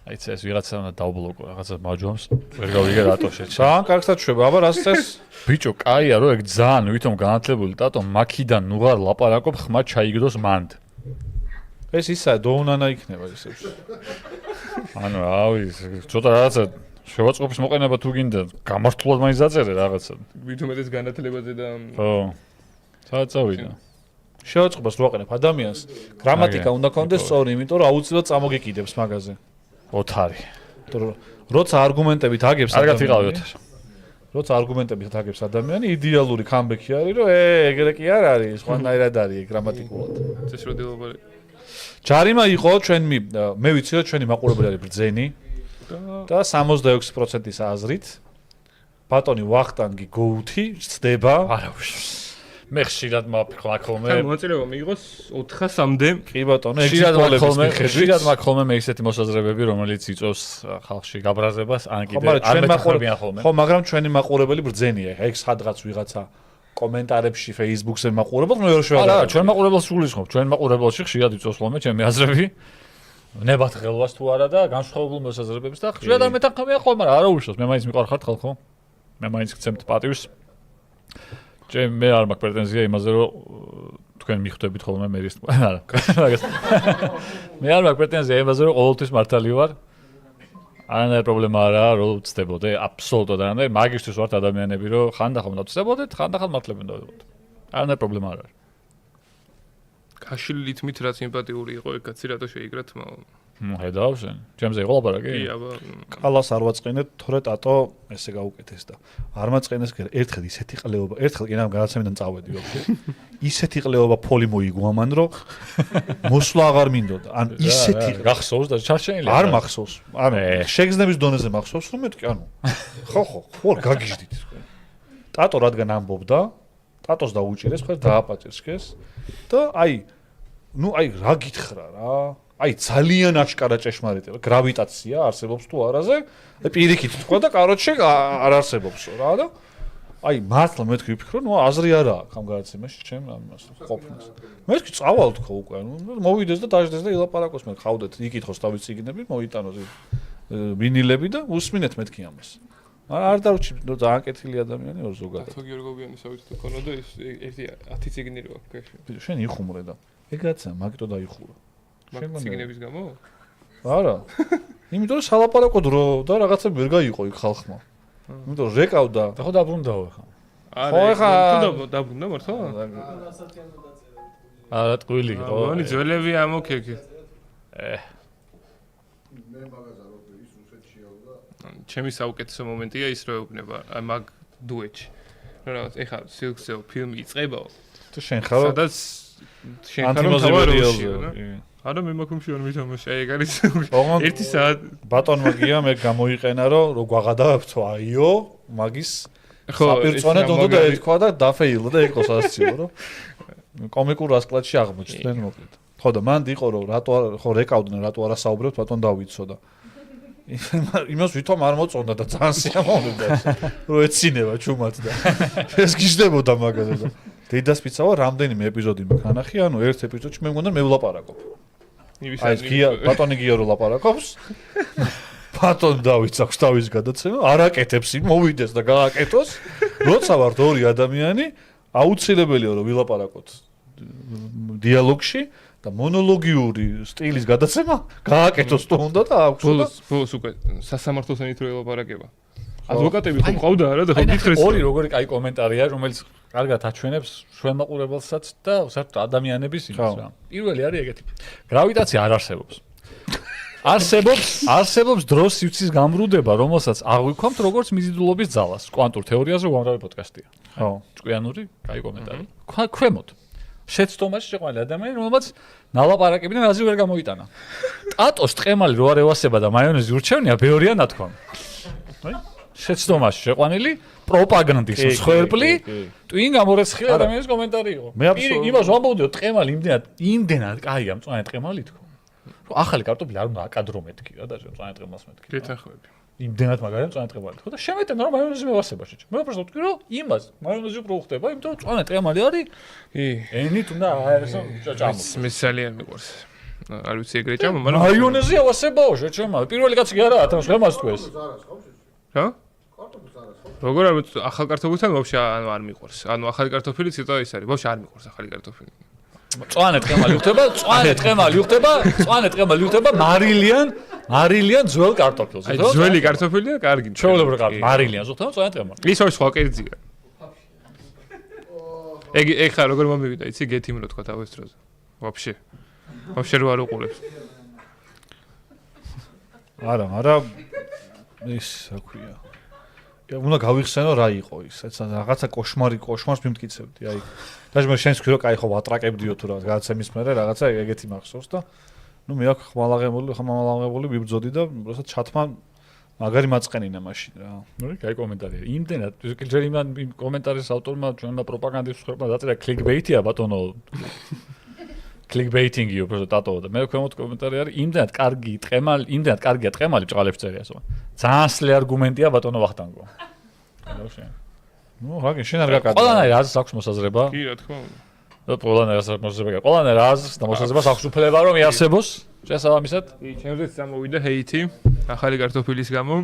აიც ეს ვიღაცა უნდა დაუბლოკო რაღაცა მაჯვამს ვერ გავიგე რატო შეჭა ძალიან კარგად შვება აბა რას წეს ბიჭო კაია რომ ეგ ძალიან ვითომ განათლებული ტატო მაქიდან ნუღარ ლაპარაკობ ხმა ჩაიგდოს მანდ ეს ისა დოუნანა იქნება ისე ანუ რავი ცოტა რაღაცა შევაწყობის მოყენება თუ გინდა გამართულად მაინც დაწერე რაღაცა ვითომეტეს განათლებაზე და ხო სადაც წავიდა შევაწყობას რო აყენებ ადამიანს გრამატიკა უნდა კონდეს სწორი იმიტომ რომ აუცილებლად წამოგეკიდებს მაგაზე ოთარი იმიტომ რომ როცა არგუმენტებით აგებს კარგად ვიყავი ოთარი როცა არგუმენტებით აგებს ადამიანი იდეალური კამბექი არის რომ ეგრე კი არ არის სხვანაირად არის გრამატიკულად წესრიგილობა ჯარიმა იყო ჩვენი მე ვიცი რომ ჩვენი მაყურებელი არის ბრძენი და 66%-ის აზრით ბატონი ვახტანგი გოუთი ცდება არა მე ხშირად მაფიქრა ხოლმე თან მონაწილეობა მიიღოს 400-მდე კი ბატონო ხშირად მაქვს ხოლმე მე ისეთი მოსაზრებები რომელიც იწვევს ხალხში გაბრაზებას ან კიდე არ მეთხრებიან ხოლმე ხო მაგრამ ჩვენი მაყურებელი ბრძენია ეგ სადღაც ვიღაცა კომენტარებში Facebook-ზე მაყურებელს მე ვერ შევადარებ არა ჩვენ მაყურებელს სულისხმობ ჩვენ მაყურებელში ხშირად იწვევს ხოლმე ჩემი აზრები ნებათ ხელვას თუ არა და განსხვავებულ მოსაზრებებს და ხშირად არ მეთანხმებიან ხოლმე მაგრამ არა უშავს მე მაინც მიყვარხართ ხალხო მე მაინც გცემთ პატივს მე არ მაქვს პრეტენზია იმაზე რომ თქვენ მიხვდებით ხოლმე მერის არა მაგას მე არ მაქვს პრეტენზია იმაზე რომ ყოველთვის მართალი ვარ არანაირი პრობლემა არაა რომ ვწდებოდე აბსოლუტურად არანაირი მაგისტრის ვართ ადამიანები რომ ხანდახან ვწდებოდეთ ხანდახან მართლები დავდებოდეთ არანაირი პრობლემა არ არის ქაშილი ლითმით რა სიმპათიური იყო ეგ კაცი რატო შეიგრა თმაო ხედავშენ ჩემზე იყო ლაპარაკი კი აბა ყალას არ ვაწყენეთ თორე ტატო ესე გაუკეთეს და არ მაწყენეს ერთხელ ისეთი ყლეობა ერთხელ კი ამ გადაცემიდან წავედი ვაფშე ისეთი ყლეობა ფოლი მოიგო ამან რომ მოსვლა აღარ მინდოდა ან ისეთი გახსოვს და ჩარჩენილი არ მახსოვს ანუ შეგრძნების დონეზე მახსოვს რომ მეთქი ანუ ხო გაგიჟდით ტატო რადგან ამბობდა ტატოს დაუჭირეს ხარ დააპაჭირს ქეს და აი რა გითხრა რა აი ძალიან აშკარა ჭეშმარიტება გრავიტაცია არსებობს თუ არაზე პირიქით თქვა და კაროჩე არ არსებობსო რა და აი მართლა მეთქი ვიფიქრო ნუ აზრი არა აქვს ამ გადაცემაში ჩემ ამას ყოფნის მე თქვი წავალ თქო უკვე ანუ მოვიდეს და დაждდეს და ილაპარაკოს მე ხავდეთ იკითხოს თავის ციგნები მოიტანოს ვინილები და უსმინეთ მეთქი ამას არ დავჭი ძალიან კეთილი ადამიანი ვარ ზოგადად თო გიორგოვიანის ავით თქონა და ეს ერთი 10 ციგნი რო აქვს ქეში შენ იხუმრე და ეგაცა მაგიტო დაიხურა ციგნების გამო? არა. იმიტომ რომ სალაპარაკო დრო და რაღაცა ვერ გაიყო იქ ხალხმა. იმიტომ რეკავდა. და ხო დაბრუნდაო ხა. არა, თუ დაბრუნდა მართლა? არა ტყუილი იყო. მანი ძველები ამოქეკი. მე მაგაზე რო ის რუსეთში ავდა. ჩემი საუკეთესო მომენტია ის რომ ეუბნება მაგ დუეტში. რა ეხა სილქსო ფილმი იწყებაო. თუ შენ ხარო სადაც შენ ხარო ანტიმოზებიელზე. არა მე მაქვს მშვენ მითამაში აი ეგ არის 1 საათ ბატონმა გია მე გამოიყენა რომ გვაღადავებთო აიო მაგის საპირწონედ უნდა და ეთქვა და დაფეილო და ეკოს ასციო რომ კომიკურ ასკლადში აღმოჩნდნენ მოკლედ ხო და მანდ იყო რომ რატო ხო რეკავდნენ რატო არა საუბრობთ ბატონ დავიცო და იმას ვითომ არ მოწონდა და ძალიან სიამოვნებდა რომ ეცინება ჩუმად და ეს გიждდებოდა მაგაზე და დედასპიცავა რამდენიმე ეპიზოდი მქანახი ანუ ერთ ეპიზოდში მე მგონდა მე ვლაპარაკობ აი გია ბატონი გია რო ლაპარაკობს ბატონ დავიც აქვს თავის გადაცემა არაკეთებს იმ მოვიდეს და გააკეთოს როცა ვართ ორი ადამიანი აუცილებელია რომ ვილაპარაკოთ დიალოგში და მონოლოგიური სტილის გადაცემა გააკეთოს თუ უნდა და აქვს ბოლოს უკვე სასამართლოსანით რო ელაპარაკება ადვოკატები ხო ყავდა არა და ხო გითხრეს ორი როგორი კაი კომენტარია რომელიც კარგად აჩვენებს ჩვენ მაყურებელსაც და საერთოდ ადამიანების იმას რა. პირველი არის ეგეთი. გრავიტაცია არ არსებობს. არსებობს დროს სივრცის გამრუდება, რომელსაც აღვიქვამთ როგორც მიზიდულობის ძალას. კვანტურ თეორიაზე უამრავი პოდკასტია. ხო. ჭკვიანური, კაი კომენტარი. ქვემოთ. შეცდომაში შეყვანილი ადამიანი, რომელმაც ნალაპარაკებიდან აზრი ვერ გამოიტანა. ტატოს ტყემალი რო არ ევასება და მაიონეზი ურჩევნია, ბევრია ნათქვამი. შეცდომაში შეყვანილი პროპაგანდის მსხვერპლი ტვინ გამორეცხილი ადამიანის კომენტარი იყო. იმას ვამბობდიო ტყემალი იმდენად კაია მწვანე ტყემალი თქო. რომ ახალი კარტოფილი არ უნდა აკადრო მეთქი რა და მწვანე ტყემალს მეთქი. გეთანხმები. იმდენად მაგარია მწვანე ტყემალი თქო და შემეტენა რომ მაიონეზი მევასება შეჭ. მე უბრალოდ ვთქვი რომ იმას მაიონეზი უფრო უხდება, იმიტომ რომ მწვანე ტყემალი არის. ენით უნდა აერესო ჭამოს. მე ძალიან მიყვარს. არ ვიცი ეგრე ჭამ, მაგრამ მაიონეზია ვასებაო, შეჩემა. პირველი კაცი კი არა, თან შეხმას თუ ეს. ზარას ხო შეჭი? რა? კარტოფილს ზარას ხო? როგორ არ ვიცი, ახალ კარტოფილთან ვაფშე ანუ არ მიყვარს. ანუ ახალი კარტოფილი ცოტა ის არის, ვაფშე არ მიყვარს ახალი კარტოფილი. მწვანე ტყემალი უხდება, მწვანე ტყემალი უხდება მარილიან ძველ კარტოფილს. აი ძველი კარტოფილია კარგი. ჩვეულებრივ კარგი, მარილიან ზუხდება მწვანე ტყემალი. ის არის სხვა კერძია. ეგ ხა როგორ მომივიდა, იცი გეთიმ რო თქვა თავის დროზე. ვაფშე. ვაფშე რო არ უყურებს. არა, ის რა ქვია. უნდა გავიხსენო რა იყო ის, რაღაცა კოშმარს მიმტკიცებდი, აი. დაჟე მე შენს ქვირო, кай ხო ვატრაკებდიო თუ რაღაც გადაცემის მერე რაღაცა ეგეთი მახსოვს და ნუ მე აქ ხმალაღებული ვიბძოდი და უბრალოდ ჩათმა მაგარი მაწყენინა მაშინ რა. ნუ კაი კომენტარია. იმდენად ჯერ იმან კომენტარის ავტორმა ჩვენმა პროპაგანდის ხერხმა დაწერა clickbait-ია ბატონო. clickbaiting-ი უბრალოდ დატოვა და მე ქვემოთ კომენტარი არის იმდენად კარგია ტყემალი ჭყალებს წერია ასო. ძალიან სლე არგუმენტია ბატონო ვახტანგო. ნუ რა შენ არ გაკადე. ყველანაირ აზრს აქვს მოსაზრება. კი, რა თქმა უნდა. და ყველანაირ აზრს და მოსაზრებას აქვს უფლება რომ იარსებოს. შესაბამისად, კი, ჩემზეც წამოვიდა ჰეითი ახალი კარტოფილის გამო.